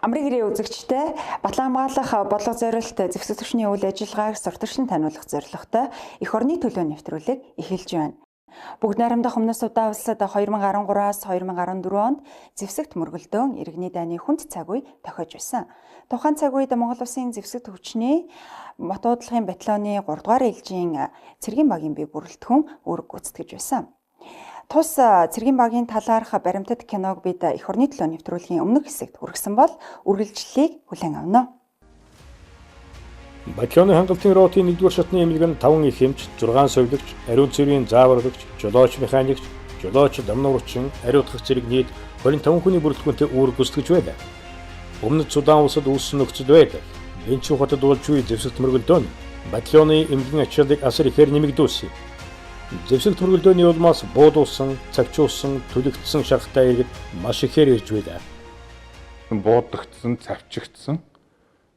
Амрын гэрээ үзэгчтэй Батлан хамгаалах бодлого зориулалт зэвсэг түвшний үйл ажиллагааг сурталчилан таниулах зорилготой эх орны төлөө нэвтрүүлэг эхэлж байна. Бүгд найрамдах өмнөс удаа улсад 2013-аас 2014 онд зэвсэгт мөргөлдөөн иргэний дайны хүнд цаг үе тохиож байсан. Тухайн цаг үед Монгол Улсын зэвсэг түвшний мот уудлахын батальоны 3 дугаар ээлжийн цэргийн багийн бие бүрэлдэхүүн үүрэг гүйцэтгэж байсан. Тус цэргийн багийн талаарх баримтат киног бид эх орны төлөө нэвтрүүлгийн өмнөх хэсэгт хүргэсэн бол үргэлжлэлийг хүлээн авна. Батальоны хангалтын ротын 1-р шатны эмнэлэг нь 5 их эмч, 6 совилогч, ариун цэврийн зааварлагч, жолооч механикч, жолооч дамнуурчин, ариутгах зэрэг нийт 25 хүний бүрэлдэхүүнтэй үүрэг гүйцэтгэж байлаа. Өмнөд Судан улсад үүссэн нөхцөл байдал, Бенчин хотод болж буй зэвсэгт мөргөлдөөн батальоны эмнэлгийн ачааллыг асар ихээр нэмэгдүүлсэн. Зэвсэг мөргөлдөөний улмаас буудуулсан, цавчуулсан, түлэгдсэн шархтай иргэд маш ихээр ирж байлаа. Буудагдсан, цавчигдсан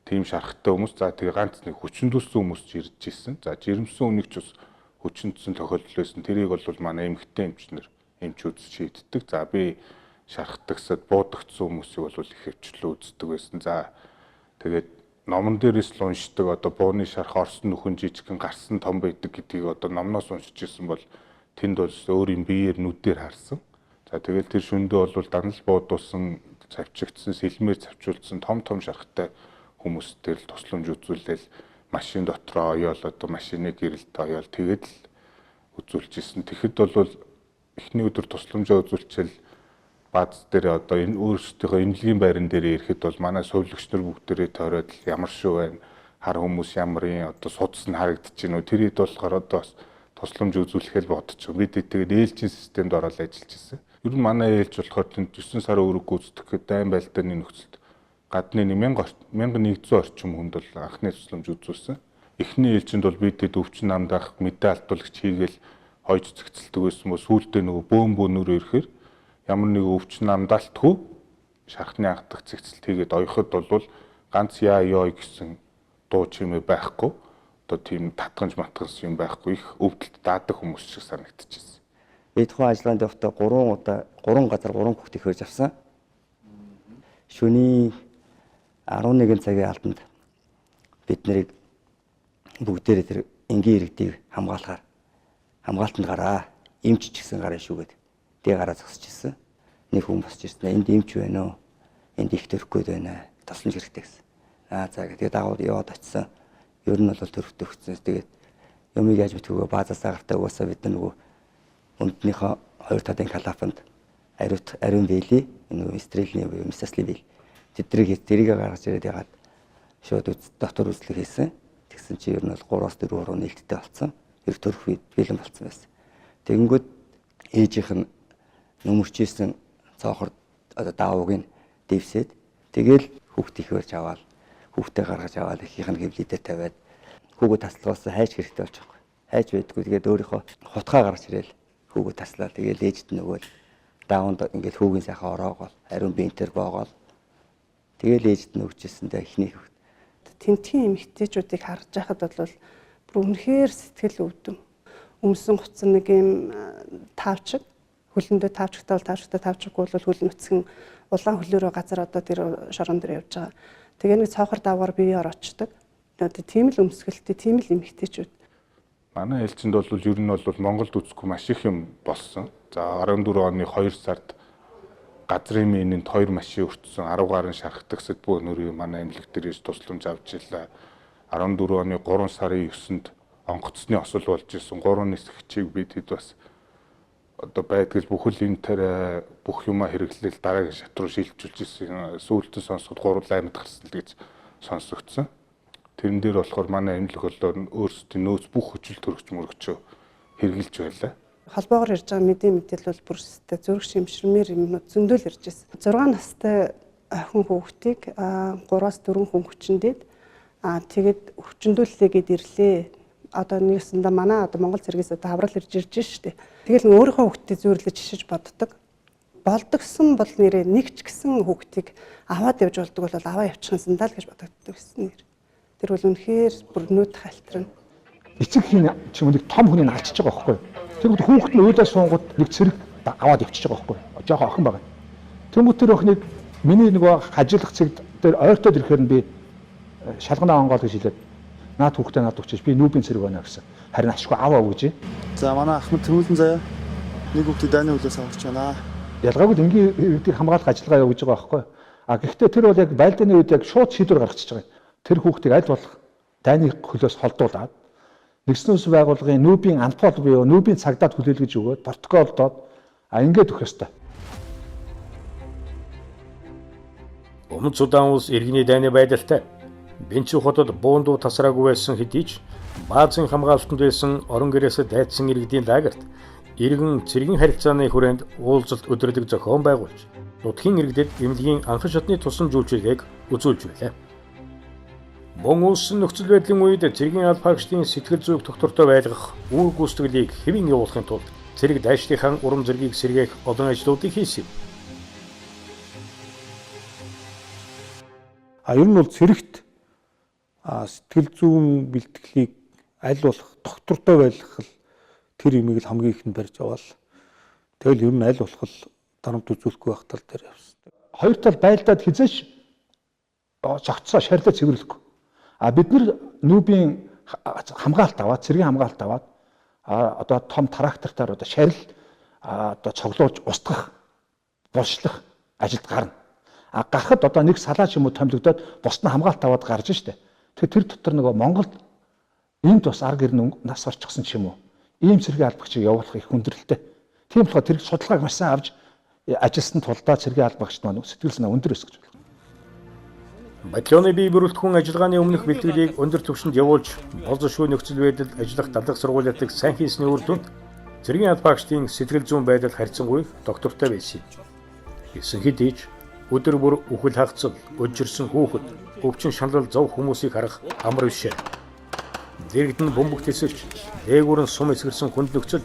тийм шархтай хүмүүс, за тэгээ ганц нэг хүчндүүлсэн хүмүүс ирж ирсэн. За жирэмсэн үнийг ч бас хүчндсэн тохиолдол байсан. Тэрийг бол манай эмэгтэй эмчнэр эмчүүд шийддэг. За би шархдагсад буудагдсан хүмүүсийг бол их хөвчлөө үздэг байсан. За тэгээд номон дээрээс л уншдаг одоо бууны шарх орсон нөхөн жижигхэн гарсан том байдаг гэдгийг одоо номноос уншиж ирсэн бол тэнд бол өөрийн биеэр нүдээр харсан. За тэгэл тэр шөндөө бол данал буудуулсан, цавчигдсан, сэлмээр цавчуулсан том шархтай хүмүүстээр л тусламж үзүүлэл машин дотроо оёол одоо машины гэрэлд оёол тэгээд л үзүүлж ирсэн. Тэгэхэд бол эхний өдөр тусламжаа үзүүлчихэл бааз дээр одоо энэ өөрсдийнхөө эмнэлгийн байран дээр ирэхэд бол манай сувилагч нар бүгдээрээ тойроод ямар шүү байна, хар хүмүүс ямарын одоо судас нь харагдаж байна уу, тэрийг болохоор одоо бас тусламж үзүүлэхэл бодчих. Бид тэгээд ээлжийн системд ороод ажиллаж ирсэн. Ер нь манай ээлж болохоор тэнд 9 сарын үүрэг гүйцэтгэхэд дайн байлдааны нөхцөлд гадны 1100 орчим хүнд бол анхны тусламж үзүүлсэн. Эхний ээлжинд бол бид өвчин намдах мэдээ алдуулагч хийгээл хойж цэгцэлдэг байсан бол сүүлдээ нөгөө бөөнөр ирэхээр ямар нэг өвчин намдаалтгүй шархны анхдах цэгцэлт хийгээд оёход бол ганц яа гэсэн дуу чимээ байхгүй. Одоо тийм татганж матганс юм байхгүй, их өвдөлт даадаг хүмүүс шиг санагдчихсэн. Би тухайн ажиллагаанд явахдаа 3 газар 3 хүүхдийг хөрж авсан. Шөнийн 11 цагийн алданд бид нарыг бүгдээрээ тэр энгийн иргэдийг хамгаалтанд гараа, эмч ч гэсэн гараа шүүгээд тэгээ гараа зогсож ирсэн. Нэг хүн босч ирсэн. Энд эмч байна уу? Энд их төрөх гээд байна. Тусламж хэрэгтэй гэсэн. За тэгээд дагууд яваад очисон. Ер нь бол төрөхтэй өгсөн. Тэгээд юмыг яаж битгүүгээ баазаас агартаа угаасаа бид нөгөө өмднийхөө 2 талын калафанд ариун биелий, нөгөө стрелний буюу мисасли биел. Тэрийг гаргаж ирээд ягаад шууд дотор үзлэг хийсэн. Тэгсэн чи ер нь бол 3-4 хуруу нээлттэй болсон. Ер төрөх үед бэлэн болсон байсан. Тэгэнгүүт ээжийнх нь нөмөрчсэн цоохор одоо даавууг нь дэвсээд тэгэл хүүхдийг хөрж аваад хүүхдээ гаргаж аваад ихийнх нь хэвлэлдээ тавиад хүүгээ тасалгаас хайж хэрэгтэй болж байгаа. Хайж байдгүй тэгээд өөрийнхөө хутгаа гаргаж ирээл хүүгээ таслаа. Тэгээд ээжд нөгөө даавууд ингээд хүүгийн сайхан ороогоо ариун биенээр боогоол тэгэл ээжд нөгчсэндээ ихний хүүхд. Тэнтгийн эмэгтэйчүүдийг харж байхад бол бүр үнэхээр сэтгэл өвдөн. Өмсөн гуцсан нэг юм таавчиг хөлөндөө таавчиггүй бол хөл нүцгэн улаан хөлөөрөө газар одоо тэр шорон дээр явж байгаа. Тэгээ нэг цоохор давгаар биеэр очдог. Одоо тийм л өмсгөлтэй, тийм л эмэгтэйчүүд. Манай ээлжинд бол ер нь бол Монголд үзэхгүй маш их юм болсон. За 14 оны 2 сард газрын минэнд 2 машин өртсөн 10 гаруй шархдагсад бөөнөрөө манай эмнэлэг дээрээс тусламж авч ирлээ. 14 оны 3 сарын 9-нд онгоцны осол болж исэн 3 нисгчийг бид хэд бас одоо байдгал бүхэл энэ тэр бүх юма хэрэглэл дараагийн шат руу шилжүүлж исэн. Сүүлдэн сонсоход 3 аймад гарсан л гэж сонсогдсон. Тэрэн дээр болохоор манай эмнэлэг бол өөрсдийн нөөц бүх хүчил төрөгч мөрөгчөө хэрэгжилж байлаа. Холбоогоор ирж байгаа мэдээлэл бол бүрстэй зүрх шимшрмээр юмнууд зөндөл ирж байсан. 6 настай охин хүүхдийг 3-аас 4 хүн хүчнээд тэгээд хүчндүүллээ гэд ирлээ. Одоо нэгсэндээ манай одоо Монгол цэргээс одоо хаврал ирж штэ. Тэгэл өөрийнхөө хүүхдийг зүйрлэж жишиж боддог. Болдогсон бол нэрээ нэг ч гэсэн хүүхдийг аваад явж болдог бол аваа явчихсандаа л гэж бодогддог гэсэн нэр. Тэр бол үнэхээр бүр нүд халтарна. Эцэг хийн ч юм уу нэг том хүнийг алчиж байгаа байхгүй. Тэр хүүхэд нь уйлаа суунгууд нэг цэрэг аваад явчихж байгаа байхгүй. Жохоо охин байгаа. Тэнгүүтэр охиныг Миний нөгөө ажиллах цэг дээр ойртоод ирэхээр нь би шалганаа онгоол гэж хэлээд наад хүүхдээ наад өгчөөж би нүүбийн цэрэг байна гэсэн. Харин ашгүй аваа гэж. За манай Ахмад Тэмүүлэн заяа нэг хүүхдээ дайны хөлөөс аварч байна. Ялгаагүй энгийн иргэдийг хамгаалах ажиллагаа явуулж байгаа байхгүй. А гэхдээ тэр бол яг байлдааны үед яг шууд шийдвэр гаргачихж байгаа юм. Тэр хүүхдийг аль болох дайны хөлөөс холдуулаад нэгсэн улсын байгууллагын нүүбийн анпол буюу нүүбийн цагдаад хүлээлгэж өгөөд протоколдоод ингээд өгөх ёстой. Өмнөд Судан улс иргэний дайны байдалтай Бенчүү хотод буундуу тасраагүй байсан хэдий ч баазын хамгаалалтанд байсан орон гэрээсээ дайцсан иргэдийн лагерт иргэн цэргийн харилцааны хүрээнд уулзалт өдрөлөг зохион байгуулж нутгийн иргэдэд эмнэлгийн анхан шатны тусам зүйлчилгээг үзүүлж байлаа. Мөн улсын нөхцөл байдлын үед цэргийн алба хаагчдын сэтгэл зүйг доктортой байлгах үр гүйцэтгэлийг хэвийн явуулахын тулд цэрэг дайшлихын урам зоригийг сэргээх олон ажлуудыг хийсэн юм. Ер нь бол цэрэгт сэтгэл зүйн бэлтгэлийг аль болох доктортой байлгах тэр имийг л хамгийн ихэнд барьж аваад тэгэл ер нь аль болох дарамт үзүүлэхгүй байх тал дээр явсан. Хоёр тал байлдаад хизээш цогцсоо шарилаа цэвэрлэхгүй. Бид нар нүүбийн хамгаалалт аваад цэргийн хамгаалалт аваад одоо том трактортаар одоо шарил одоо цоглуулж устгах, булшлах ажилд гарна. Гарахад одоо нэг салаач юм уу томилогдоод бус нь хамгаалалт аваад гарч штэ. Тэр дотор нөгөө Монголд энд бас арга ирнэ нас орчихсон ч юм уу. Ийм цэргийн албагчийг явуулах их хүндрэлтэй. Тийм болохоор тэр судалгааг маш сайн авч ажилласан тулдаа цэргийн албагчд маань сэтгэл санаа өндөр өсгөж байна. Батальоны бие бүрэлдэхүүн ажиллагааны өмнөх бэлтгэлийг өндөр түвшинд явуулж болзошгүй нөхцөл байдалд ажиллах дадлаг сургуулиудыг сайн хийсний үр дүнд цэргийн албагчдын сэтгэл зүйн байдал харьцангуй доктортой байсан. Гэсэн хэдий ч өдөр бүр үхэл хагцал, өжирсэн хүүхэд, өвчин шаналл зов хүмүүсийг харах амар бишээ. Дэрэгдэн бөмбөг тэсэлж, дээгүүрэн сум эсгэрсэн хүнд нөхцөл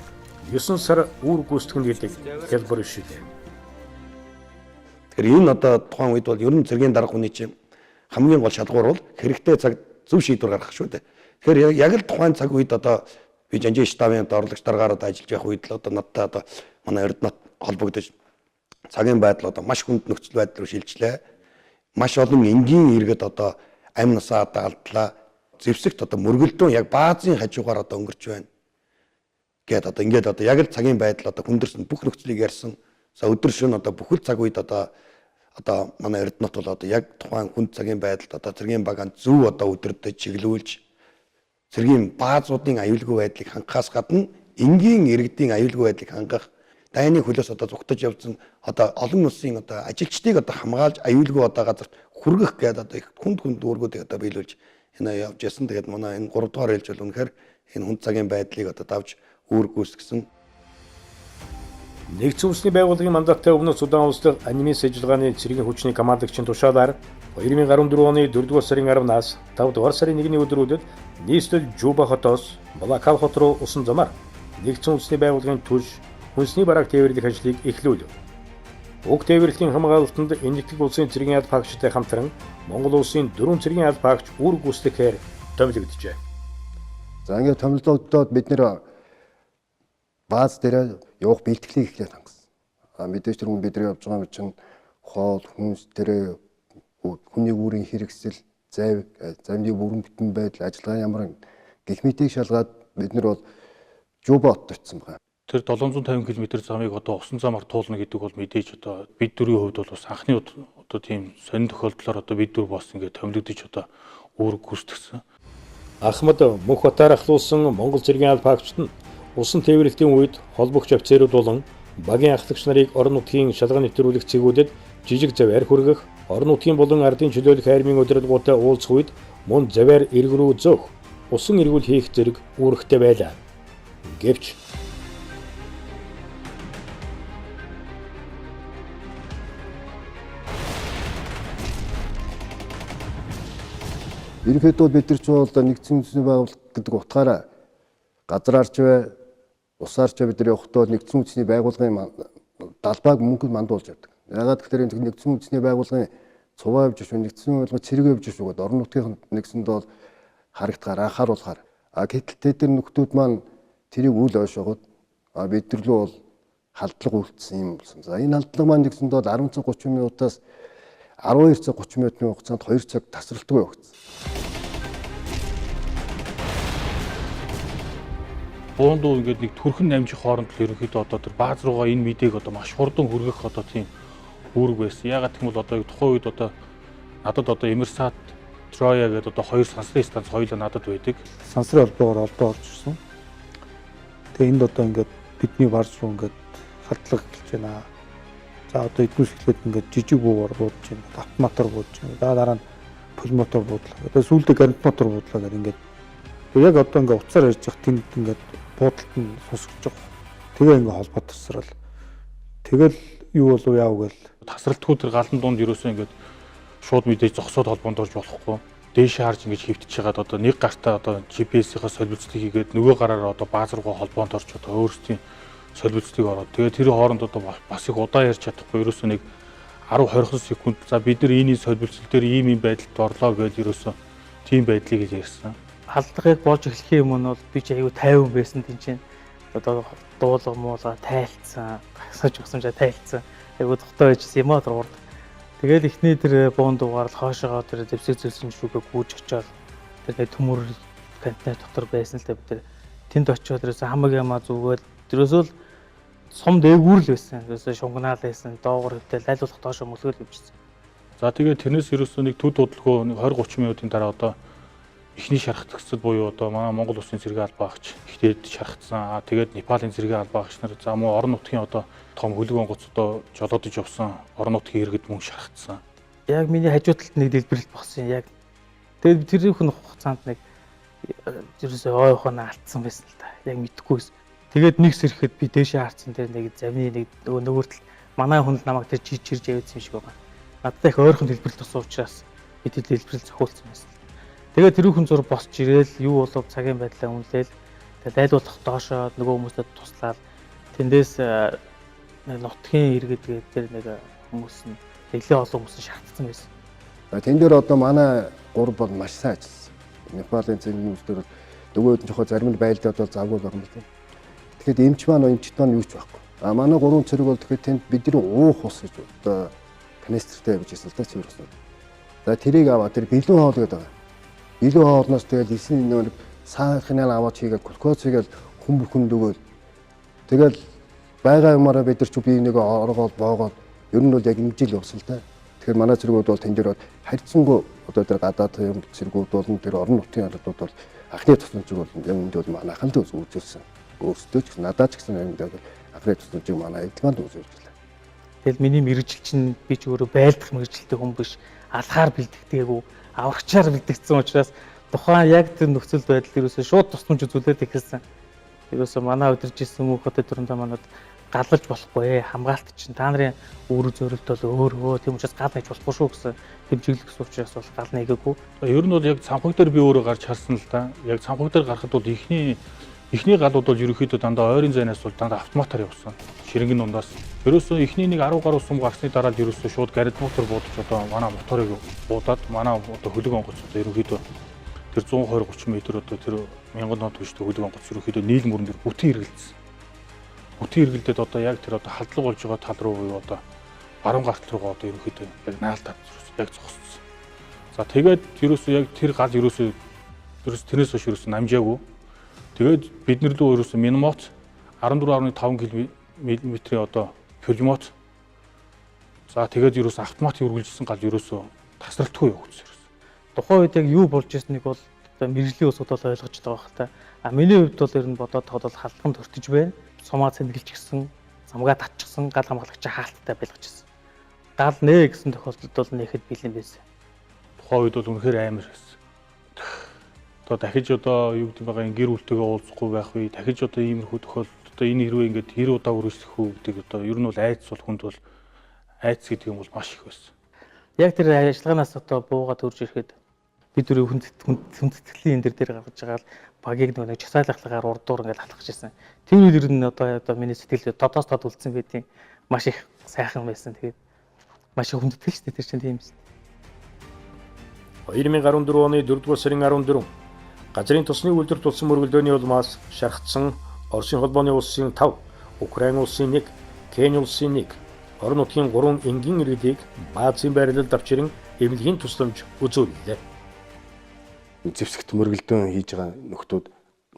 9 сар үүр гүйцэтгэн гэдэг хялбар биш үү. Тэгэхээр энэ одоо тухайн үед бол ер нь цэргийн дарга хүний чинь хамгийн гол шалгуур бол хэрэгтэй цаг зөв шийдвэр гаргах шүү дээ. Тэгэхээр яг л тухайн цаг үед одоо би жанжин штабын орлогч даргаараа ажиллаж явах үед л одоо надтай одоо манай Эрдэнэт холбогдож цагийн байдал одоо маш хүнд нөхцөл байдал руу шилжлээ. Маш олон энгийн иргэд одоо амь насаа алдлаа. Зэвсэгт одоо мөргөлдөөн яг баазын хажуугаар одоо өнгөрч байна. Гэт одоо ингээд одоо яг л цагийн байдал одоо хүндэрсэн бүх нөхцөлийг ярьсан. За өдөр шөнө одоо бүхэл цаг үед одоо манай Эрдэнэт бол одоо яг тухайн хүнд цагийн байдалд одоо цэргийн багаан зөв одоо өдөртөж чиглүүлж цэргийн баазуудын аюулгүй байдлыг хангахаас гадна энгийн иргэдийн аюулгүй байдлыг хангах дайны хөлөөс одоо зүгтэж явсан одоо олон улсын одоо ажилчдыг одоо хамгаалж аюулгүй одоо газарт хүргэх гэдэг одоо их хүнд үүргүүдийг одоо биелүүлж энэ явж ясан. Тэгээд манай энэ 3 дугаар ээлж бол үнэхээр энэ хүнд цагийн байдлыг одоо давж үүр гүйцэтгсэн. Нэгдсэн улсны байгууллагын мандаттай өмнө Судан улс дахь анимис ажиллагааны цэргийн хүчний командагчийн тушаалаар 2014 оны 4-р сарын 10-наас 5-р сарын 1-ний өдрүүдэд нийслэл Жуба хотоос Балакал хот руу усан замаар нэгдсэн улсны байгууллагын түлш хүнсний барааг тээвэрлэх ажлыг эхлүүлв. Уг тээвэрлэлийн хамгаалалтанд Энэтхэг улсын цэргийн алба хаагчтай хамтран Монгол улсын 4 цэргийн алба хаагч үүр гүйцэтгэхээр томилогджээ. За ингээд томилогдоод бид нэр бааз дээр явах бэлтгэлийг эхлээд хангасан. Мэдээж тэр хүн бидний явж байгаа чинь хоол, хүнс тэр хүний үүрийн хэрэгсэл, замны бүрэн бүтэн байдал, ажиллагаа ямар гэх мэтийг шалгаад бид нар бол Жуба хотод очсон байна. Тэр 750 км замыг одоо усан замаар туулна гэдэг бол мэдээж одоо бид дөрвийн хувьд бол бас анхны одоо тийм сонин тохиолдлоор одоо бид дөрв бас ингээд томилогдож одоо үүрэг гүйцэтгсэн. Ахмад мөнх батаар ахлуулсан Монгол цэргийн алба хаагчид нь усан тээвэрлэлийн үед холбогч офицерууд болон багийн ахлагч нарыг орон нутгийн шалган нэвтрүүлэх цэгүүдэд жижиг заваар хүргэх, орон нутгийн болон ардын чөлөөлөх армийн удирдлагуудаа уулзах үед мөн заваар эрг рүү зөөх, усан эргүүл хийх зэрэг үүрэгтэй байлаа. Гэвч Ерөнхийдөө бид нар ч бол нэгдсэн үндэсний байгууллага гэдэг утгаараа газраарч бай, усаарч бид нар явахдаа нэгдсэн үндэсний байгууллагын далбааг мөнгөнд мандуулж явдаг. Ягаад гэхээр нэгдсэн үндэсний байгууллагын цуваа явж шүү, нэгдсэн байгууллагын цэрэг явж шүү гэдэг орон нутгийн нэгсэнд бол харагдахаар анхааруулахаар. Гэтэл тэд нөхдүүд маань тэрийг үл ойшоогод бид нар лөө бол халдлага үлдсэн юм болсон. За энэ халдлага маань нэгсэнд бол 10 цаг 30 минутаас 12 цаг 30 минутын хугацаанд 2 цаг тасралтгүй явагдсан. Буундуу ингээд нэг төрхөн намжих хооронд л ерөнхийдөө одоо тэр бааз руугаа энэ мэдээг одоо маш хурдан хүргэх одоо тийм үүрэг байсан. Ягаад гэвэл одоо тухайн үед одоо надад одоо Эмирсат Троя гэдэг одоо хоёр сансрын станц хоёулаа надад байдаг. Сансрын холбоогоор олдоо орж ирсэн. Тэгээ энд одоо ингээд бидний барж руу ингээд халдлага эхэлж байна. За одоо эднүс эхлээд ингээд жижиг буугаар буудаж байна. Автомотор буудаж байна. Дараа нь пулмотор буудлаа. Одоо сүүлдээ гарант мотор буудлаа гэдэг ингээд яг одоо ингээд уцаар ярьж явах тэнд ингээд буудалд нь сусгаж байгаа. Тэгээ ингээд холбоо тасрал. Тэгэл юу болов яав гээл тасралтгүй тэр галан дунд ерөөсөө ингээд шууд мэдээж зогсоод холбоонд орж болохгүй. Дээшээ харж ингэж хөвтөж байгаад одоо нэг гартаа одоо GPS-ийнхаа солилцлыг хийгээд нөгөө гараараа одоо бааз руугаа холбоонд орж одоо өөрсдийн солилцлыг ороод тэгээд тэр хооронд одоо бас их удаа ярьж чадахгүй ерөөсөө нэг 10-20 секунд за бид нар ийний солилцол дээр ийм байдалд орлоо гэж ерөөсөө тийм байдлыг ярьсан. Халдлагыг болж эхлэх юм нь бол би ч аюу 50 байсан тийм чинь одоо дуулга муулга тайлцсан, гасаж өгсөмжөө тайлцсан. Аюу тогтоо байжсэн юм аа дурд. Тэгэл ихний тэр буун дуугаар л хоошоогоо тэр зэвсэг зэвсэн шүүгээ гүйж очоод тэр нэг төмөр контейнер дотор байсан л та бид тэр тэнд очоод тэрээс хамаг ямаа зүгээд тэрөөсөө л сум дээгүүр л байсан. Тэрөөсөө шунгнаал байсан, доогор хөвтэй лайлуулах доошо мөлгөл өвчсөн. За тэгээд тэрнээс ерөөсөө нэг төд бодлого нэг 20-30 минутын дараа одоо эхний шархт төсөл буюу одоо манай Монгол Улсын цэргийн албаагч ихтэйд шархтсан. Тэгээд Непалийн цэргийн албаагч нар за мөн орон нутгийн одоо том хөлөг онгоц одоо жолоодож явсан орон нутгийн иргэд мөн шархтсан. Яг миний хажуу талд нэг дэлбэрэлт болсон. Яг тэгээд тэр хүн хугацаанд нэг ерөөсөө ой ухаанаа алдсан байсан л та. Яг мэдэхгүйс. Тэгээд нэг сэрэхэд би дээшээ харцсан тэр нэг завны нэг нөгөө тал манай хүн намайг тэр чирж явуулсан юм шиг байна. Надад их ойрхон дэлбэрэлт болсон учраас би тэр дэлбэрэлт зохиулсан байсан. Тэгээд тэр хүн зур босч ирээл юу болов цагийн байдлаа үнэлээл тэгээд айлуулах доошоо нөгөө хүмүүстэй туслаад тэндээс нутгийн иргэд гэдэг тэр нэг хүмүүс нь нэлээд олон хүмүүс шаардсан байсан. Тэн дээр одоо манай гур бол маш сайн ажилласан. Непалийн цэргийн хүмүүсээр нөгөөд нь жохоо зарим нь байлдаад бол завгүй байна л тийм. Тэгэхээр эмч маань эмчт маань юу ч байхгүй. Манай гурван цэрэг бол тэгэхээр тэнд бидний уух ус гэж одоо канистртэй явж ирсэн л да цэвэр ус. За тэрийг аваад тэр бэлэн хоол гэдэг байгаа. Илүү хоолноос тэгэл эсийн нэг саахнаа аваад хийгээл глюкозыг хүн бүхэнд өгөөл. Тэгэл байгаа юмараа бид нар ч бие нэг оргоод боогоод ер нь бол яг нэг жил явсан л да. Тэгэхээр манай цэргүүд бол тэн дээр харьцангуй одоо тэр гадаад юм цэргүүд бол тэр орон нутгийн албад бол анхны тусламжийг бол юмд бол манайхан л үзүүлсэн. Өөрсдөө ч надад ч гэсэн юмд анхны тусламжийг манай эдгманд үзүүлжлээ. Тэгэл миний мэрэгжил чинь би ч өөрөө байлдах мэрэгжилтэй хүн биш. Алхаар бэлтгэдэггүй аврагчаар бэлтгэсэн учраас тухайн яг тэр нөхцөл байдал ерөөсөө шууд тусламж үзүүлээд ихэлсэн. Ерөөсөө манай өдөрж исэн мөнх хотод төрөндөө манад галж болохгүй хамгаалт чинь та нарын үүрэг зорилт бол өөр тийм учраас гал хийж болохгүй шүү гэсэн хэмжиглэх гэсэн учраас бол гал нэгээгүй. Ер нь бол яг цамхаг дээр би өөрөө гарч харсан л да. Яг цамхаг дээр гарахад бол эхний галууд бол ерөөхдөө дандаа ойрын зайнаас бол дандаа автоматар явсан. Ширэнгэн дундаас. Ерөөсөө эхний нэг 10 гаруй сум гарсны дараа л ерөөсөө шууд гарид мотор буудаж одоо манай моторыг буудаад манай одоо хөлөг онгоц одоо ерөөхдөө тэр 120-30 м одоо тэр 1000 нот хүчтэй хөлөг онгоц ерөөхдөө нийлмөрөн дээр бүтэн эргэлдсэн. Бүтэн эргэлдээд одоо яг тэр одоо халдлага болж байгаа тал руу буюу одоо баруун гарт руугаа одоо ерөөхдөө яг наалтаад яг зогссон. За тэгээд ерөөсөө яг тэр гал ерөөсөө тэрнээс хойш ерөөсөө намжаагүй. Тэгээд бид нар лөө ерөөсөө минимот 14.5 км одоо пулемот. За тэгээд ерөөсөө автомат үргэлжилсэн гал ерөөсөө тасралтгүй явагдсан ерөөсөө. Тухайн үед яг юу болж ирснийг бол одоо мэрэгжлийн усуд бол ойлгож байгаа байх та. Миний хувьд бол ер нь бодоод бодвол халдхан төртөж байна. Сумаа цэнгэлж гисэн, замгаа татчихсан, гал хамгаалагч хаалттай байлгажсэн. Гал нэ гэсэн тохиолдолд бол нэхэд бэлэн байсан. Тухайн үед бол үнэхээр амар байсан. Одоо дахиж одоо юу гэдэг байгаа гэр бүлтэйгээ уулзахгүй байх вэ? Дахиж одоо иймэрхүү тохиолдолд одоо энэ хэрвээ ингээд 90 удаа үргэлжлэх үү гэдэг одоо ер нь бол айц бол хүнд бол айц гэдэг юм бол маш их байсан. Яг тэр ажиллагаанаас одоо буугаад үрж ирэхэд бид дөрөв хүндэтгэлийн энэ дээр гаргаж байгаа л багийг нэг часаалахлагаар урдуур ингээд халахж ирсэн. Тэр үйл ер нь одоо миний сэтгэлд тодоос тод үлдсэн байдیں۔ Маш их сайхан байсан. Тэгээд маш их хүндэтгэл шүү дээ тэр чинь тийм юм. 2014 оны 4-р сарын 14 газрын тосны үйлдвэрт тулсан мөргөлдөөний улмаас шархтсан Оросын холбооны улсын 5, Украин улсын 1, Кени улсын 1, орон нутгийн 3 энгийн иргэдийг баазын байрлалд авч ирэн эмнэлгийн тусламж үзүүллээ. Зэвсэгт мөргөлдөн хийж байгаа нөхдүүд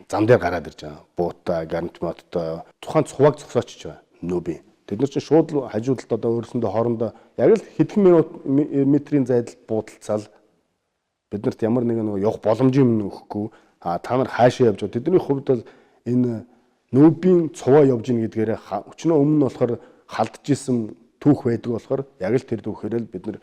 зам дээр гараад ирж байгаа. Буутай, гарамт модтой тухайн цуваг зогсоочж байгаа. Нүүби. Тэд нар чинь шууд хажуудалд одоо өөрсөндөө хоорондоо яг л хэдхэн метрийн зайдал буудалцаал биднэрт ямар нэгэн явах боломжийн юм өгөхгүй. Та нар хаашаа явж байгаа. Тэдний хувьд бол энэ нүүбийн цуваа явж ийн гэдгээрээ өчнөө өмнө нь болохоор халдж исэн түүх байдаг болохоор яг л тэр түүхээр л бид нар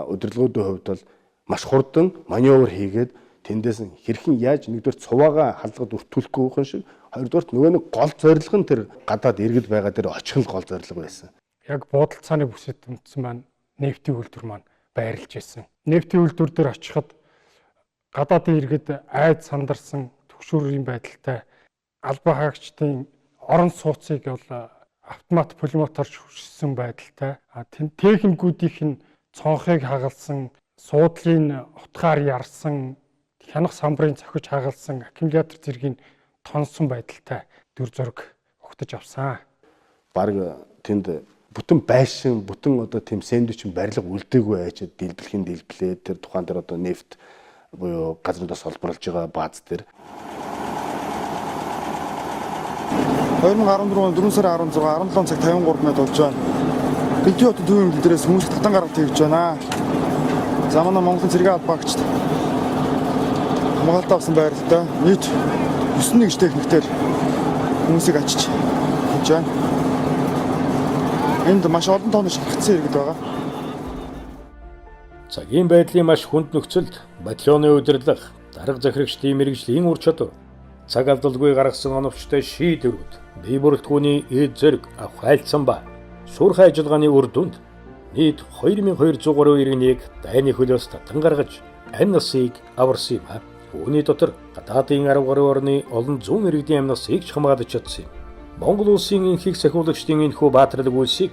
удирдлагуудын хувьд бол маш хурдан маневр хийгээд тэндээс хэрхэн яаж нэгдүгээр цуваагаа халдлагад өртүүлэхгүй байх шиг хоёрдугаарт нөгөө нэг гол зорилго нь тэр гадаад иргэд байгаа дээр очих нь гол зорилго байсан. Яг буудалцааны бүсэд үндсэн маань нефтийн үйлдвэр маань байрлаж байсан. Нефтийн үйлдвэр дээр очиход гадаадын иргэд айд сандарсан төгшөөрийн байдалтай албан хаагчдын орон сууцыг бол автомат пулемотор шүршсэн байдалтай техникүүдийнх нь цонхыг хагалсан, суудлын утгаар ярсан, хянах самбарыг цохиж хагалсан, аккумулятор зэргийг тонсон байдалтай дүр зураг өгтөж авсан. Бараг тэнд бүтэн байшин, бүтэн одоо тийм сэндвичийн барилга үлдээгүй айчаад дэлбэлхийн дэлблээ тэр тухайн дээр одоо нефт буюу газруудаас олборлж байгаа бааз дээр 2014 он 4 сарын 16 17 цаг 53 минут болж байна. Гэлтийн хотын төвийн хөлдөрөөс хүмүүс татан гаргаж тэгж байна. Замана Монголын цэргийн албаагчд хамгаалалт авсан байралтай нийт 9 нэгж техниктэй хүмүүсийг ачиж хийж байна. Энд маш олон тонн шалгагдсан иргэд байгаа. Цагийн байдлын маш хүнд нөхцөлд батальоны удирдлага, дарга захирагчдын мэргэжлийн ур чадвар, цаг алдалгүй гаргасан оновчтой шийдвэрүүд, бие бүрэлдэхүүний эд зэрэг авхайлтсан ба шуурхай ажиллагааны үр дүнд нийт 2203 иргэнийг дайны хөлөөс татан гаргаж амь насыг аварсан юм. Үүний дотор гадаадын 10 гаруй орны олон зуун иргэдийн амь насыг ч хамгаалж чадсан юм. Монгол улсын энхийг сахиулагчдын энэхүү баатрал үйлсийг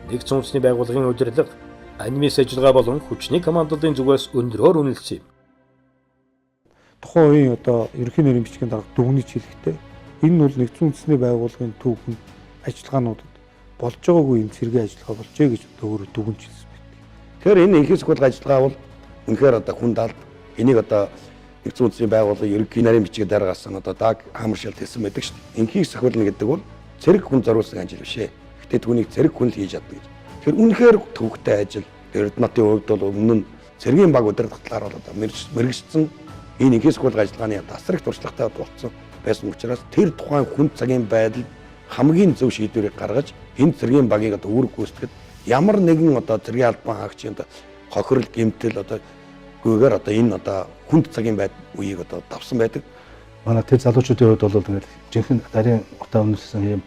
нэгдсэн үндэсний байгууллагын удирдлага, анимис ажиллагаа болон хүчний командуудын зүгээс өндрөөр үнэлсэн юм. Тухайн үеийн одоо ерөнхий нэрийн бичгийн дарга дүгнэж хэлэхдээ энэ нь бол нэгдсэн үндэсний байгууллагын түүхэнд ажиллагаануудад болж байгаагүй юм цэргийн ажиллагаа болжээ гэж одоо өөрөө дүгнэж хэлсэн байна. Тэгэхээр энэ энхий сахиулгын ажиллагаа бол үнэхээр одоо хүн далд энийг одоо нэгдсэн үндэсний байгууллагын ерөнхий нарийн бичгийн даргаас одоо даг хамаршаалт хийсэн байдаг шүү дээ. Энхийг сахиулна гэдэг бол цэрэг хүн зориулсан ажил биш ээ. Гэтэ түүнийг цэрэг хүн л хийж чадна гэж. Тэгэхээр үнэхээр төвөгтэй ажил. Эрдэнэтийн хувьд бол өмнө нь цэргийн баг удирдах талаар бол одоо мэрэгчсэн энэ энхий сахиулгын ажиллагааны тасрах туршлагатай болсон байсан учраас тэр тухайн хүн цагийн байдал хамгийн зөв шийдвэрийг гаргаж энэ цэргийн багийг одоо үүрэг гүйцэтгэхэд ямар нэгэн одоо цэргийн албан хаагчийн одоо хохирол гэмтэл одоо гүйгээр одоо энэ одоо хүнд цагийн үеийг одоо давсан байдаг. Манай тэр залуучуудын хувьд бол ингээд жинхэнэ дарийн утаа өмнөсөн юм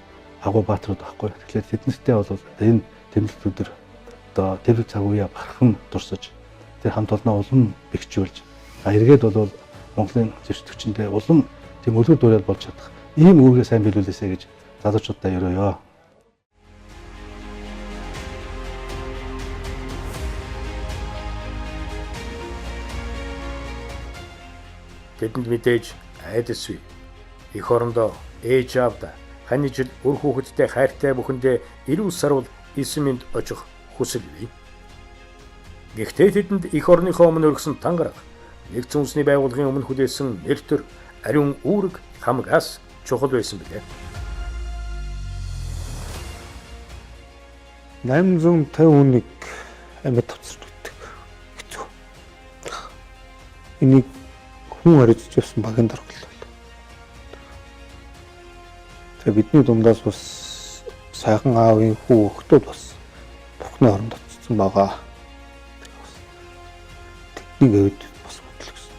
агуу баатрууд байхгүй. Тэгэхээр тэднэртэй бол энэ тэмдэглэлүүдээр одоо тэр цаг үеэ бархан дурсаж тэр хамт олноо улам бэхжүүлж эргээд бол Монголын зэвсэгчэндээ улам тийм өлгөр дуурайл болж чадах ийм үүргээ сайн биелүүлээсэй гэж залуучуудаа ерөөё. Тэдэнд мэдээж айдасгүй. Эх орондоо ээж аавда хань жил үр хүүхэдтэй хайртай бүхэндээ эрүүл сарвал эсэмэнд очих хүсэл бий. Гэхдээ тэдэнд эх орныхоо өмнө өргөсөн тангараг, нэгдсэн үндэсний байгууллагын өмнө хүлээсэн нэр төр, ариун үүрэг хамгаас чухал байсан билээ. 851 амьд тавцарч өгдөг. Хэцүү. Энийг хүн харьцаж явсан багийн дарга л бол. Тэгээ бидний дундаас бас сайхан аавын хүү охтууд бас Бурхны оронд очсон байгаа. Тэдний өвд бас хөтлөгсөн.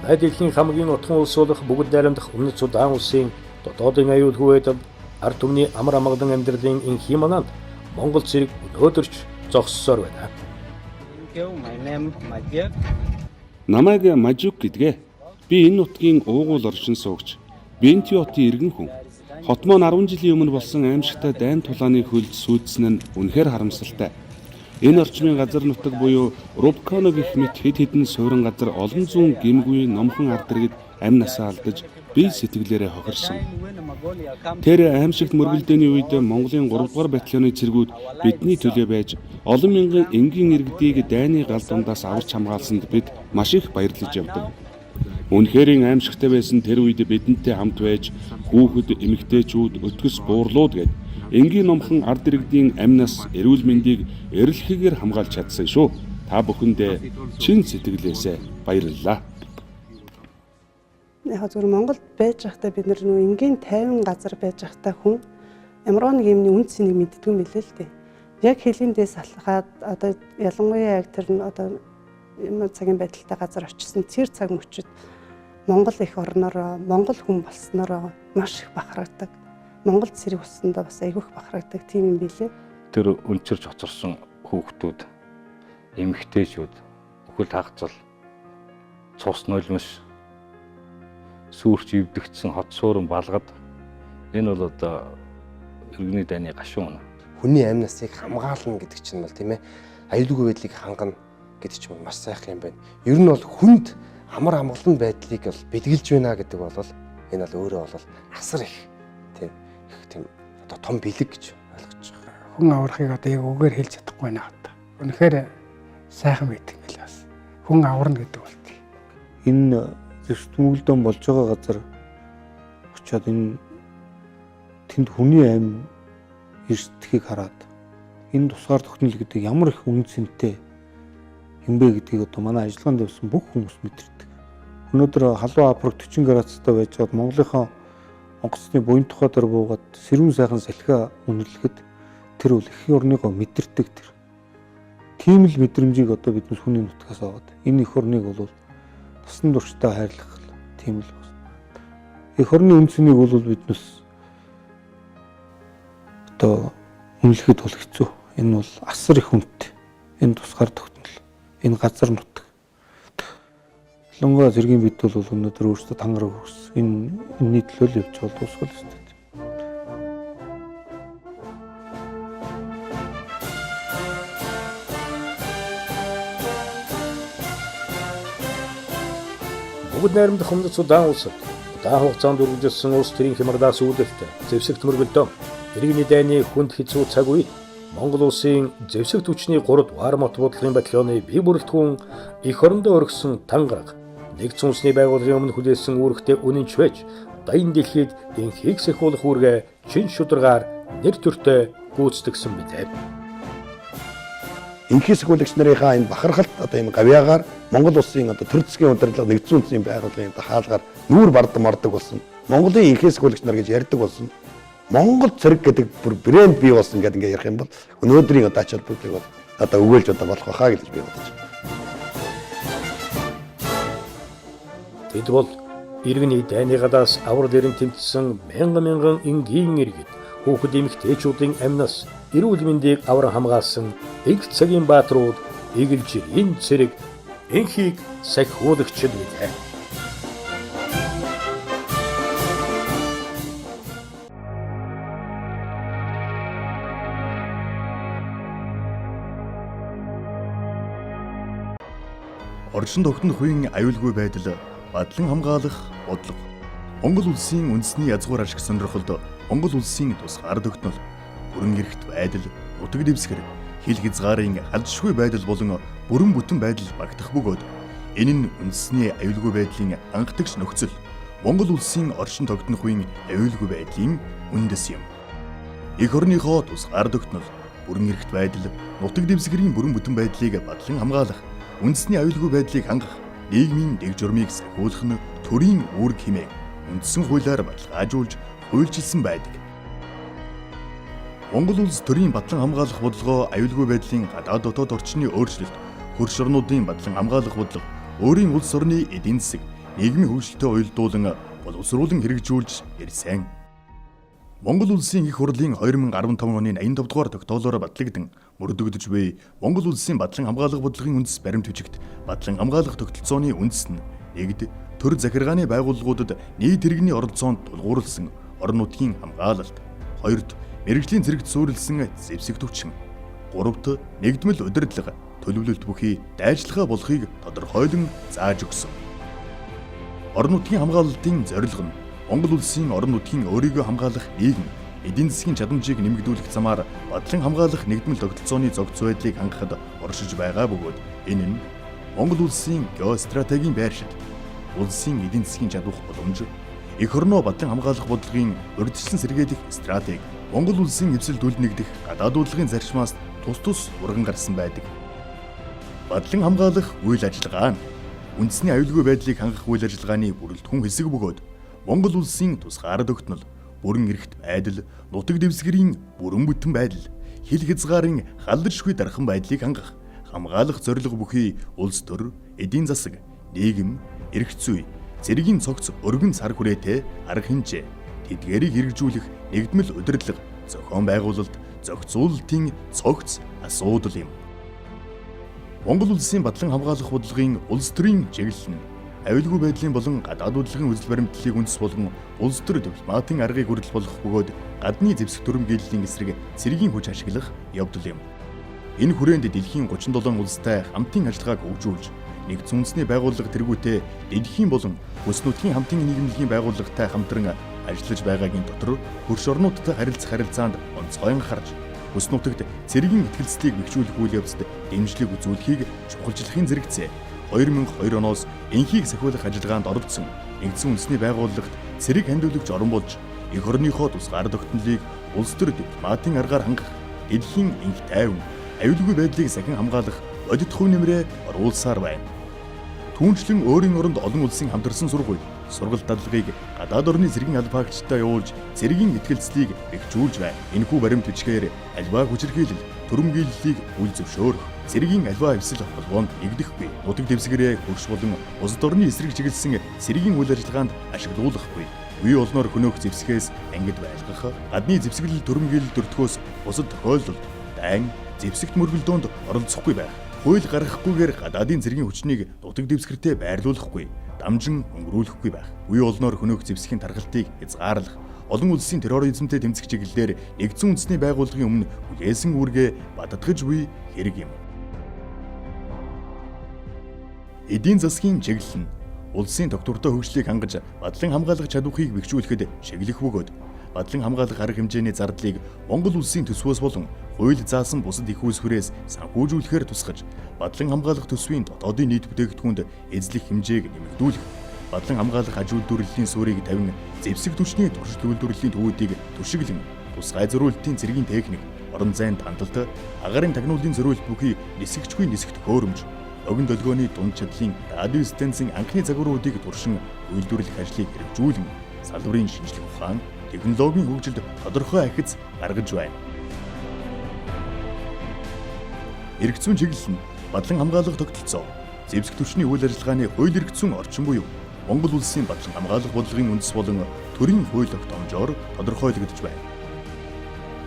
Манай дэлхийн хамгийн утхан улс болох бүгд найрамдах Өмнөд Судан улсын дотоодын аюулгүй байдал, ард түмний амар амгалан амьдралын энхий мананд Монгол цэрэг өнөөдөрч зогссоор байна. Намайг Мажук гэдгээ. Би энэ нутгийн уугуул оршин суугч, Бентиотын иргэн хүн. Хотмон 10 жилийн өмнө болсон аимшигтай дайн тулааны хөлд сүйдсэн нь үнэхээр харамсалтай. Энэ орчмын газар нутаг буюу Рубкано гэх мэт хэд хэдэн суурин газар олон зуун гэмгүй номхон ард иргэд амь насаа алдаж бие сэтгэлээрээ хохирсон. Тэр аимшигт мөргөлдөөний үед Монголын 3 дугаар батальоны цэргүүд бидний төлөө байж олон мянган энгийн иргэдийг дайны гал дундаас аварч хамгаалсанд бид маш их баярлаж явдаг. Үнэхээр аимшигтай байсан тэр үед бидэнтэй хамт байж хүүхэд, эмэгтэйчүүд, өтгөс буурлууд гээд энгийн номхон ард иргэдийн амнаас эрүүл мэндийг эрэлхийгээр хамгаалж чадсан шүү. Та бүхэндээ чин сэтгэлээсээ баярлалаа. Яг зөвхөн Монголд байж байхдаа бид нөө энгийн 50 газар байж байхдаа хүн ямар нэг юмны үн цэнийг мэддгүй юм билээ л дээ. Яг хэлэндээс алхаад одоо ялангуяа яг тэр одоо юм цагийн байдалтай газар очсон цэр цаг мөчид Монгол их орноор Монгол хүн болсноор маш их бахархдаг. Монгол цэрэг болсондоо бас айгүйх бахархдаг тийм юм билээ. Тэр өнчирч хоцорсон хүүхдүүд, эмэгтэйчүүд, өхөл хагцал, цус нулимс, сүрч ивдэгдсэн хот суурин балгад энэ бол одоо иргэний дайны гашуун. Хүний амь насыг хамгаална гэдэг чинь бол тийм ээ аюулгүй байдлыг хангана гэдэг чинь маш сайхан юм байна. Ер нь бол хүнд амар амгалан байдлыг бол бэлгэлж байна гэдэг бол энэ бол өөрөө бол асар их тийм одоо том бэлэг гэж ойлгож байгаа. Хүн аврахыг одоо яг үгээр хэлж чадахгүй байна хата. Үнэхээр сайхан байдаг юм л бас. Хүн аварна гэдэг болт. Энэ зөрчмөглөдөн болж байгаа газар очиод энэ тэнд хүний амь эрсдэхийг хараад энэ тусгаар тогтнол гэдэг ямар их үнэ цэнтэй юм бэ гэдгийг одоо манай ажиллагаанд явсан бүх хүмүүс мэдэрдэг. Өнөөдөр халуун апраг 40 градустай байж байгаад Монголынхаа онгоцны буян тухай дээр буугаад сэрүүн сайхан салхиа үнэлэхэд тэр бол их орныгоо мэдэрдэг тэр. Тийм л мэдрэмжийг одоо бид хүний нутгаас аваад энэ их орныг бол туссан дурштай хайрлах тийм л байна. Их орны үнцнийг бол биднес одоо үнэлэхэд бол хэцүү. Энэ бол асар их үнэтэй. Энэ тусгаар тогтнол. Энэ газар нутаг. Лонго зэргийн бид бол өнөөдөр өөрсдөө тангараг өгс. Энэний төлөө л явж байгаа дуусгал өстэй. Бүгд найрамдах өмнөд Судан улсад удаан хугацаанд үргэлжилсэн улс төрийн хямралаас үүдэлтэй зэвсэгт мөргөлдөөн иргэний дайны хүнд хэцүү цаг үед Монгол улсын зэвсэгт хүчний 3 дугаар мот бодлогын батальоны бие бүрэлдэхүүн эх орондоо өргөсөн тангараг нэгдсэн үндэсний байгууллагын өмнө хүлээсэн үүрэгтэй үнэнч байж дайны дэлхийд энхийг сахиулах үүргээ чин шударгаар нэр төртөө гүйцэтгсэн билээ. Энхийг сахиулагч нарынхаа энэ бахархалт одоо энэ гавьяагаар Монгол улсын одоо төр засгийн удирдлага нэгдсэн үндэсний байгууллагын хаалгаар нүүр бардам ордог болсон. Монголын энхийг сахиулагч нар гэж ярьдаг болсон. Монгол цэрэг гэдэг бүр брэнд бий болсон гэдэг ингээ ярих юм бол өнөөдрийн одоо ач холбогдлыг бол одоо өгөөлж одоо болох байхаа гэж би бодож байна. Тэд бол иргэний дайны гадаас аврал эрен тэмцсэн мянган энгийн иргэд хүүхэд эмэгтэйчүүдийн амнаас эрүүл мэндийг авран хамгаалсан их цагийн бааtruуд эгэлжирийн цэрэг энхийг сахиулагчид билээ. Орчин тогтнох үеийн аюулгүй байдал бадлан хамгаалах бодлого. Монгол улсын үндэсний язгуур ашиг сонирхолд Монгол улсын тусгаар тогтнол, бүрэн эрхт байдал, нутаг дэвсгэр, хил хязгаарын халдшгүй байдал болон бүрэн бүтэн байдал багтах бөгөөд энэ нь үндэсний аюулгүй байдлын анхдагч нөхцөл. Монгол улсын орчин тогтнох үеийн аюулгүй байдлын үндэс юм. Эх орныхоо тусгаар тогтнол, бүрэн эрхт байдал, нутаг дэвсгэрийн бүрэн бүтэн байдлыг бадлан хамгаалах, үндэсний аюулгүй байдлыг хангах, нийгмийн дэг журмыг сахиулах нь төрийн үүрэг хэмээн үндсэн хуулиар баталгаажуулж хуульчилсан байдаг. Монгол улс төрийн батлан хамгаалах бодлогоо аюулгүй байдлын гадаад дотоод орчны өөрчлөлт, хөрш орнуудын батлан хамгаалах бодлого, өөрийн улс орны эдийн засаг, нийгмийн хөгжилтэй уялдуулан боловсруулан хэрэгжүүлж ирсэн. Монгол улсын их хурлын 2015 оны 85 дугаар тогтоолоор батлагдсан мөрдөгдөж буй Монгол улсын батлан хамгаалах бодлогын үндэс баримт бичигт батлан хамгаалах тогтолцооны үндэс нь нэгд төр захиргааны байгууллагуудад нийт иргэний оролцоонд тулгуурласан орон нутгийн хамгаалалт, хоёрд мэрэгжлийн зэрэгт суурилсан зэвсэгт хүчин, гуравт нэгдмэл удирдлага төлөвлөлт бүхий дайжлага болохыг тодорхойлон зааж өгсөн. Орон нутгийн хамгаалалтын зорилго нь Монгол улсын орон нутгийн өөрийгөө хамгаалах нийгэм, эдийн засгийн чадамжийг нэмэгдүүлэх замаар бодлон хамгаалах нэгдмэл тогтолцооны зохицол байдлыг хангахад оршиж байгаа бөгөөд энэ нь Монгол улсын геостратегийн байршил, улсын эдийн засгийн чадвах боломж, эх орноо бодлон хамгаалах бодлогын урьдчилан сэргийлэх стратеги, Монгол улсын эвсэл дүлнэгдэх гадаад урлагийн зарчмаас тус урган гарсан байдаг. Бодлон хамгаалах үйл ажиллагаа нь үндэсний аюулгүй байдлыг хангах үйл ажиллагааны бүрэлдэхүүн хэсэг бөгөөд Монгол улсын тусгай арга тогтнол, бүрэн эрхт байдал, нутаг дэвсгэрийн бүрэн бүтэн байдал, хил хязгаарын халдшгүй дархан байдлыг хангах, хамгаалах зорилго бүхий улс төр, эдийн засаг, нийгэм, эрх зүй, цэргийн цогц өргөн сар хүрээтэй арга хэмжээ, тэдгээрийг хэрэгжүүлэх нэгдмэл удирдлага, зохион байгуулалт, зохицуулалтын цогц асуудал юм. Монгол улсын бодлон хамгаалах бодлогын улс төрийн чиглэл нь аюулгүй байдлын болон гадаад урлагийн үзэл баримтлалыг үндэс болгон улс төр дипломатын аргыг хүрдэл болгох бөгөөд гадны зэвсэг төрөмгийллийн эсрэг цэргийн хүч ашиглах явдал юм. Энэ хүрээнд дэлхийн 37 улстай хамтын ажиллагааг хөгжүүлж, нэгдсэн үндэсний байгууллага тэргүүтээ дэлхийн болон бүс нутгийн хамтын нийгэмлэгийн байгууллагатай хамтран ажиллаж байгаагийн дотор хөрш орнуудтай харилцаанд онцгой анхаарч, бүс нутагт цэргийн итгэлцлийг бэхжүүлэх үйл явцад дэмжлэг үзүүлэхийг чухалчлахын зэрэгцээ 2002 оноос энхийг сахиулах ажиллагаанд оролцсон нэгдсэн үндэсний байгууллагт цэрэг хандиулагч орон болж эх орныхоо тусгай арга тогтнолыг улс төр дипломатын аргаар хангах, дэлхийн энх тайван, аюулгүй байдлыг сахин хамгаалах бодит хувь нэмрээ оруулсаар байна. Түүнчлэн өөрийн оронд олон улсын хамтарсан сургууль, сургалт дадлагыг гадаад орны цэргийн албаагчтай явуулж цэргийн итгэлцлийг бэхжүүлж байна. Энэхүү баримт бичгээр альва хүчирхийлэл, төрөмгийллийг үл зөвшөөрөх, цэргийн альва эвсэл холбоонд нэгдэхгүй, нутаг дэвсгэрээ хөрш болон бусад орны эсрэг чиглэсэн цэргийн үйл ажиллагаанд ашиглуулахгүй, үе олноор хөнөөх зэвсгээс ангид байлгах, гадны зэвсгэлэл төрөмгийлэл дөртгөөс бусад тохиолдолд дайн зэвсэгт мөргөлдөөнд оролцохгүй байх, хууль гаргахгүйгээр гадаадын цэргийн хүчнийг нутаг дэвсгэртээ байрлуулахгүй, дамжин өнгөрүүлэхгүй байх, үе олноор хөнөөх зэвсгийн тархалтыг хязгаарлах, олон улсын терроризмтэй тэмцэх чиглэлээр нэгдсэн үндэсний байгууллагын өмнө үлээсэн үүргээ баддгаж буй хэрэг юм. Эдийн засгийн чиглэл нь улсын тогтвортой хөгжлийг хангаж бодлон хамгаалах чадварыг бэхжүүлэхэд чиглэх бөгөөд бодлон хамгаалах арга хэмжээний зардлыг Монгол улсын төсвөөс болон хууль заасан бусад их үйлсвэрээс санхүүжүүлэхээр тусгаж, бодлон хамгаалах төсвийн дотоодын нийт бүтээгдэхүүнд эзлэх хэмжээг нэмэгдүүлэх, бодлон хамгаалах аж үйлдвэрлэлийн суурийг тавин зэвсэг түвшний туршилт үйлдвэрлэлийн төвүүдийг түшиглэн, тусгай зориултын цэргийн техник, орон зайн хандлалт, агаарын тагнуулын зориулт бүхий нисгчгүй нисгт хөөрөмж, огн долгооны дунд чадлын радио станцын анхны загваруудыг туршин үйлдвэрлэх ажлыг хэрэгжүүлэн, салбарын шинжлэх ухаан, технологийн хөгжилд тодорхой ахиц гаргаж байна. Эрх зүйн чиглэл нь бодлон хамгаалах тогтолцоо, зэвсэг түвшний үйл ажиллагааны хууль эрх зүйн орчин буюу Монгол улсын бодлон хамгаалах бодлогын үндэс болон төрийн хууль тогтоомжоор тодорхойлогдож байна.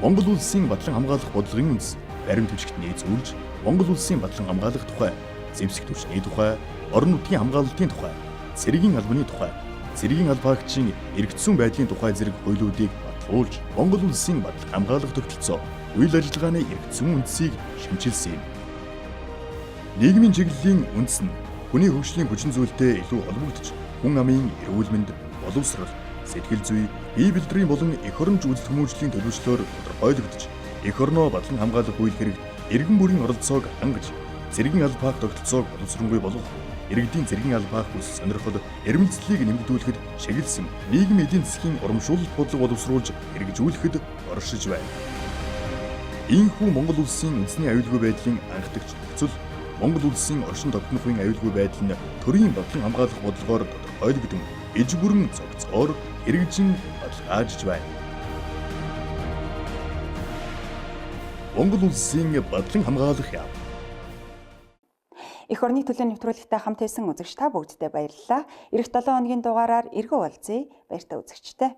Монгол улсын бодлон хамгаалах бодлогын үндэс баримт бичигт нийцүүлж, Монгол улсын бодлон хамгаалах тухай, зэвсэг түвшний тухай, орон нутгийн хамгаалалтын тухай, цэргийн албаны тухай, цэргийн албаагчийн эрх зүйн байдлын тухай зэрэг хуулиудыг батлуулж, Монгол улсын бодлон хамгаалах тогтолцоо, үйл ажиллагааны эрх зүйн үндэсийг шимжилсэн юм. Нийгмийн чиглэлийн үндэс нь хүний хөгжлийн хүчин зүйлтэй илүү холбогдож, хүн амын эрүүл мэнд, боловсрол, сэтгэл зүй, бие бэлтрийн болон эх оронч үзэл хүмүүжлийн төлөвчлөөр тодорхойлогдож, эх орноо бодлон хамгаалах үйл хэрэгт иргэн бүрийн оролцоог хангаж, цэргийн албааг тогтолцоог боловсронгүй болгох, иргэдийн цэргийн албаах бүс сонирхол, эрмэлзлийг нэмэгдүүлэхэд чиглэсэн нийгэм эдийн засгийн урамшуулалт бодлого боловсруулж хэрэгжүүлэхэд оршиж байна. Ийхүү Монгол улсын үндэсний аюулгүй байдлын анхдагч нөхцөл, Монгол улсын оршин тогтнох үеийн аюулгүй байдал нь төрийн бодлон хамгаалах бодлогоор тодорхойлогдсон иж бүрэн цогцоор хэрэгжин баталгаажж байна. Монгол улсын бодлон хамгаалах яам. Эх орны төлөө нэвтрүүлэгтээ хамт байсан үзэгч та бүгддээ баярлалаа. Ирэх 7 хоногийн дугаараар эргэн уулзъя. Баяртай үзэгчтэй.